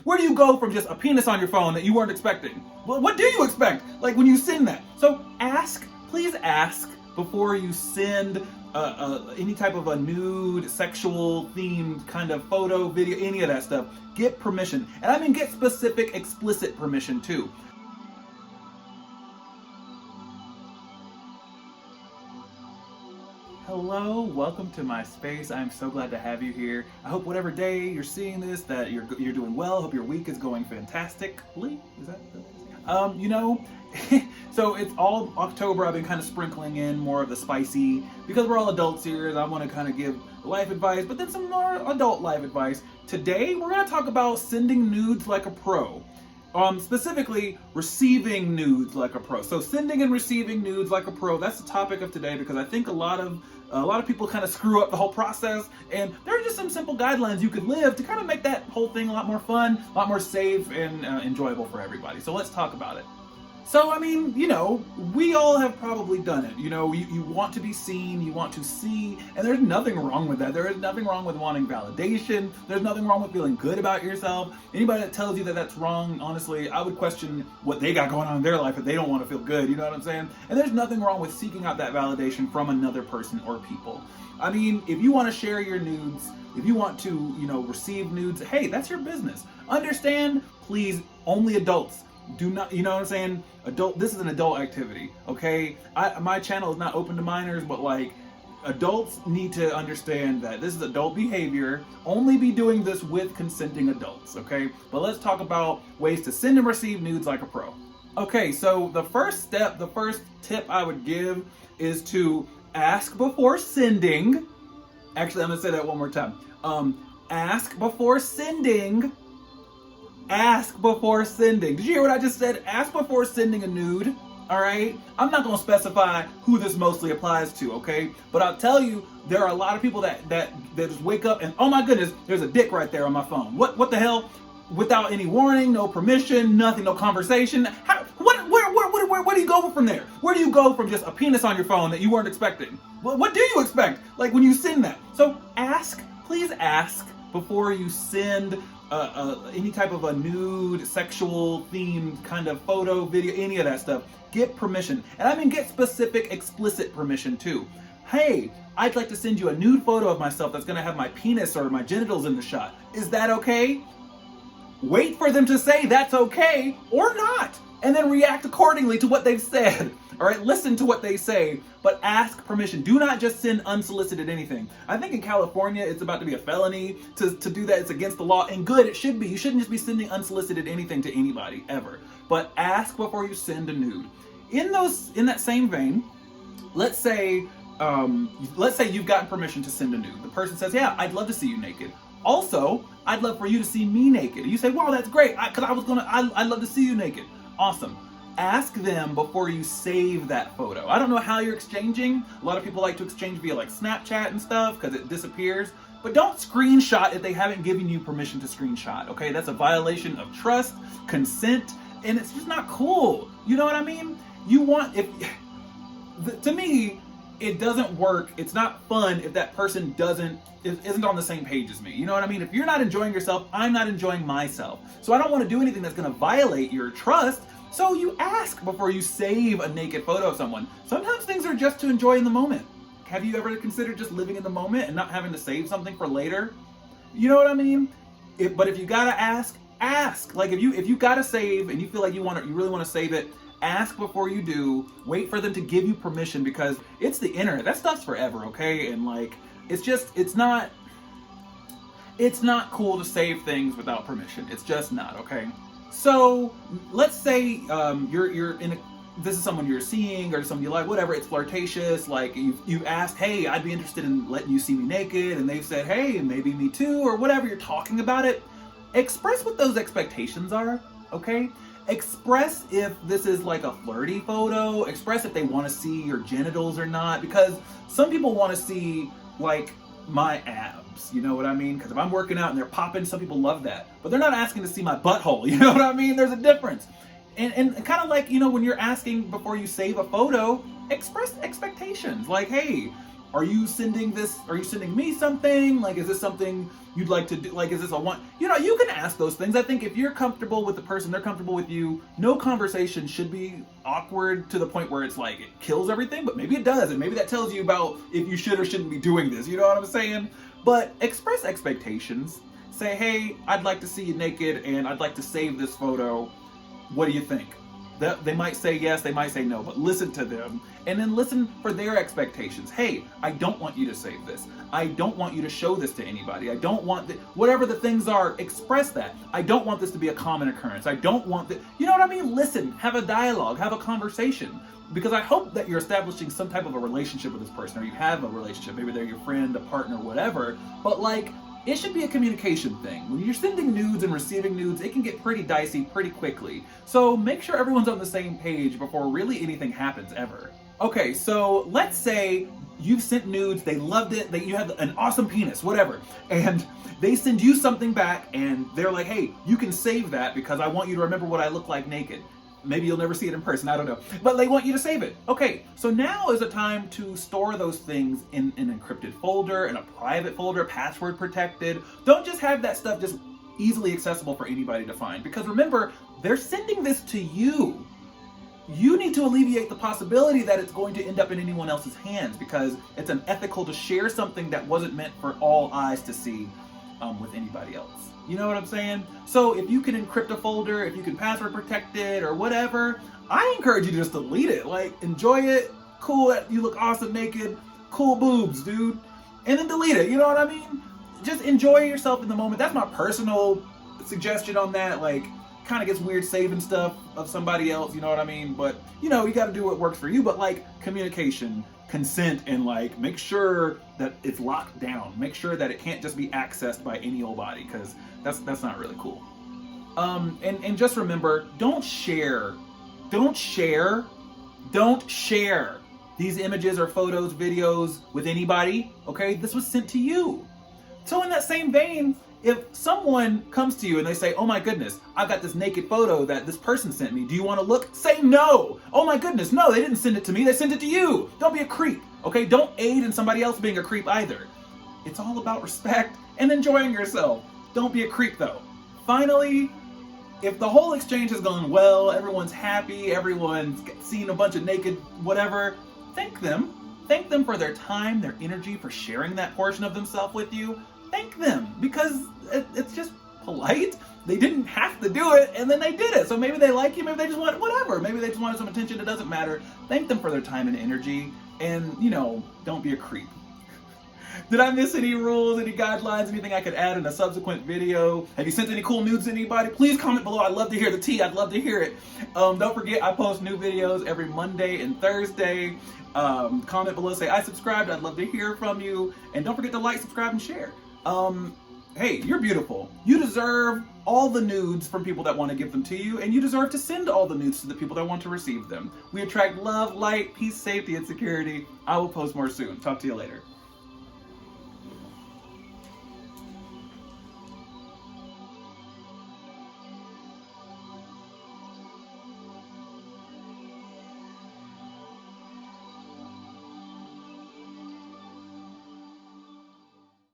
Where do you go from just a penis on your phone that you weren't expecting? Well, what do you expect? Like when you send that. So please ask before you send any type of a nude, sexual themed kind of photo, video, any of that stuff. Get permission. And I mean get specific, explicit permission too. Hello, welcome to my space. I'm so glad to have you here. I hope whatever day you're seeing this that you're doing well. Hope your week is going fantastically. Is that so it's all October. I've been kind of sprinkling in more of the spicy, because we're all adults here. I want to kind of give life advice, but then some more adult life advice. Today, we're going to talk about sending nudes like a pro. Specifically, receiving nudes like a pro. So sending and receiving nudes like a pro, that's the topic of today, because I think a lot of people kind of screw up the whole process, and there are just some simple guidelines you could live to kind of make that whole thing a lot more fun, a lot more safe, and enjoyable for everybody. So let's talk about it. So, I mean, we all have probably done it. You want to be seen, you want to see, and there's nothing wrong with that. There is nothing wrong with wanting validation. There's nothing wrong with feeling good about yourself. Anybody that tells you that that's wrong, honestly, I would question what they got going on in their life if they don't want to feel good, you know what I'm saying? And there's nothing wrong with seeking out that validation from another person or people. I mean, if you want to share your nudes, if you want to, receive nudes, hey, that's your business. Understand, please, only adults. Do not, you know what I'm saying? This is an adult activity, okay? My channel is not open to minors, but like, adults need to understand that this is adult behavior. Only be doing this with consenting adults, okay? But let's talk about ways to send and receive nudes like a pro. Okay, so the first tip I would give is to ask before sending. Actually, I'm gonna say that one more time. Ask before sending. Ask before sending. Did you hear what I just said? Ask before sending a nude, all right? I'm not going to specify who this mostly applies to, okay? But I'll tell you, there are a lot of people that just wake up and, oh my goodness, there's a dick right there on my phone. What the hell? Without any warning, no permission, nothing, no conversation. Where do you go from there? Where do you go from just a penis on your phone that you weren't expecting? Well, what do you expect? Like when you send that. So please ask before you send any type of a nude, sexual themed kind of photo, video, any of that stuff. Get permission. And I mean get specific, explicit permission too. Hey, I'd like to send you a nude photo of myself that's gonna have my penis or my genitals in the shot. Is that okay? Wait for them to say that's okay or not, and then react accordingly to what they've said. All right, listen to what they say, but ask permission. Do not just send unsolicited anything. I think in California, it's about to be a felony to do that. It's against the law, and good, it should be. You shouldn't just be sending unsolicited anything to anybody, ever. But ask before you send a nude. In that same vein, let's say you've gotten permission to send a nude. The person says, yeah, I'd love to see you naked. Also, I'd love for you to see me naked. And you say, wow, that's great, I'd love to see you naked. Awesome. Ask them before you save that photo. I don't know how you're exchanging. A lot of people like to exchange via like Snapchat and stuff because it disappears. But don't screenshot if they haven't given you permission to screenshot, okay? That's a violation of trust, consent, and it's just not cool. You know what I mean? To me, it doesn't work. It's not fun if that person isn't on the same page as me. You know what I mean? If you're not enjoying yourself, I'm not enjoying myself. So I don't want to do anything that's going to violate your trust. So you ask before you save a naked photo of someone. Sometimes things are just to enjoy in the moment. Have you ever considered just living in the moment and not having to save something for later? You know what I mean? But if you gotta ask. Like if you gotta save and you feel like you really want to save it, ask before you do. Wait for them to give you permission, because it's the internet. That stuff's forever, okay? And like it's not cool to save things without permission. It's just not, okay? So let's say this is someone you're seeing or someone you like, whatever, it's flirtatious, like you've asked, hey, I'd be interested in letting you see me naked, and they've said, hey, maybe me too, or whatever, you're talking about it. Express what those expectations are, okay? Express if this is like a flirty photo, express if they want to see your genitals or not, because some people want to see like my abs, you know what I mean? Because if I'm working out and they're popping, some people love that, but they're not asking to see my butthole, you know what I mean? There's a difference. And kind of like, when you're asking before you save a photo, express expectations. Like, hey, Are you sending this? Are you sending me something? Like, is this something you'd like to do? Like, is this a one? You know, you can ask those things. I think if you're comfortable with the person, they're comfortable with you, no conversation should be awkward to the point where it's like it kills everything, but maybe it does. And maybe that tells you about if you should or shouldn't be doing this. You know what I'm saying? But express expectations. Say, hey, I'd like to see you naked and I'd like to save this photo. What do you think? They might say yes, they might say no, but listen to them and then listen for their expectations. Hey, I don't want you to save this. I don't want you to show this to anybody. I don't want whatever the things are, express that. I don't want this to be a common occurrence. I don't want that. You know what I mean? Listen, have a dialogue, have a conversation. Because I hope that you're establishing some type of a relationship with this person, or you have a relationship. Maybe they're your friend, a partner, whatever. But like, it should be a communication thing. When you're sending nudes and receiving nudes, it can get pretty dicey pretty quickly. So make sure everyone's on the same page before really anything happens ever. Okay, so let's say you've sent nudes, they loved it, you have an awesome penis, whatever, and they send you something back and they're like, hey, you can save that because I want you to remember what I look like naked. Maybe you'll never see it in person, I don't know. But they want you to save it. Okay, so now is a time to store those things in an encrypted folder, in a private folder, password protected. Don't just have that stuff just easily accessible for anybody to find. Because remember, they're sending this to you. You need to alleviate the possibility that it's going to end up in anyone else's hands, because it's unethical to share something that wasn't meant for all eyes to see with anybody else. You know what I'm saying? So if you can encrypt a folder, if you can password protect it or whatever, I encourage you to just delete it. Like, enjoy it, cool, you look awesome naked, cool boobs, dude. And then delete it, you know what I mean? Just enjoy yourself in the moment. That's my personal suggestion on that. Like, kind of gets weird saving stuff of somebody else, you know what I mean? But, you know, you got to do what works for you. But like, communication, consent, and like, make sure that it's locked down. Make sure that it can't just be accessed by any old body, because that's not really cool. And just remember, don't share these images or photos, videos with anybody, okay? This was sent to you. So in that same vein, if someone comes to you and they say, oh my goodness, I've got this naked photo that this person sent me, do you want to look? Say no. Oh my goodness, no, they didn't send it to me, they sent it to you. Don't be a creep, okay? Don't aid in somebody else being a creep either. It's all about respect and enjoying yourself. Don't be a creep though. Finally, if the whole exchange has gone well, everyone's happy, everyone's seen a bunch of naked whatever, thank them. Thank them for their time, their energy, for sharing that portion of themselves with you. Thank them, because it's just polite. They didn't have to do it, and then they did it. So maybe they like you, maybe they just want whatever. Maybe they just wanted some attention, it doesn't matter. Thank them for their time and energy, and, you know, don't be a creep. Did I miss any rules, any guidelines, anything I could add in a subsequent video? Have you sent any cool nudes to anybody? Please comment below. I'd love to hear the tea. I'd love to hear it. Don't forget, I post new videos every Monday and Thursday. Comment below, say I subscribed. I'd love to hear from you. And don't forget to like, subscribe, and share. Hey, you're beautiful. You deserve all the nudes from people that want to give them to you, and you deserve to send all the nudes to the people that want to receive them. We attract love, light, peace, safety, and security. I will post more soon. Talk to you later.